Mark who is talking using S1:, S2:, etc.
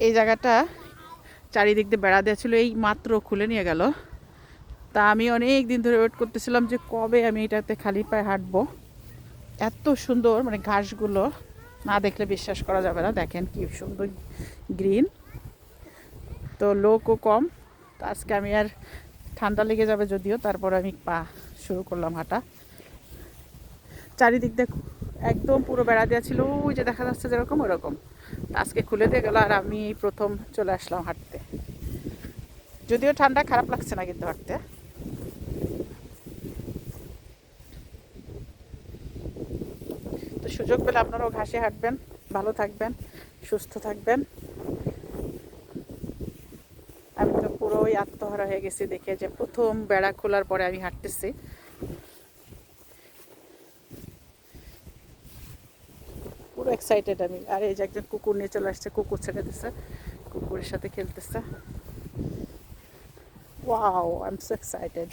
S1: এই জায়গাটা চারিদিক দিয়ে বেড়া দেওয়া ছিল, এই মাত্র খুলে নিয়ে গেল। তা আমি অনেক দিন ধরে ওয়েট করতেছিলাম যে কবে আমি এটাতে খালি পায়ে হাঁটবো। এত সুন্দর, মানে ঘাসগুলো না দেখলে বিশ্বাস করা যাবে না। দেখেন কি সুন্দর গ্রিন, তো লোকও কম। তো আজকে আমি আর, ঠান্ডা লেগে যাবে যদিও, তারপর আমি পা শুরু করলাম হাঁটা। চারিদিক দিয়ে একদম পুরো বেড়া দেওয়া ছিল, ওই যে দেখা যাচ্ছে যেরকম ওরকম। আজকে খুলে দিয়ে গেল আর আমি প্রথম চলে আসলাম হাঁটতে। যদিও ঠান্ডা, খারাপ লাগছে না কিন্তু হাঁটতে। তো সুযোগ পেলে আপনারাও ঘাসে হাঁটবেন, ভালো থাকবেন, সুস্থ থাকবেন। আমি তো পুরোই আত্মহারা হয়ে গেছি দেখে, যে প্রথম বেড়া খোলার পরে আমি হাঁটতেছি। পুরো এক্সাইটেড আমি। আর এই যে একজন কুকুর নিয়ে চলে আসছে, কুকুর ছেড়ে দিচ্ছে, কুকুরের সাথে খেলতেছে। Wow, I am so excited.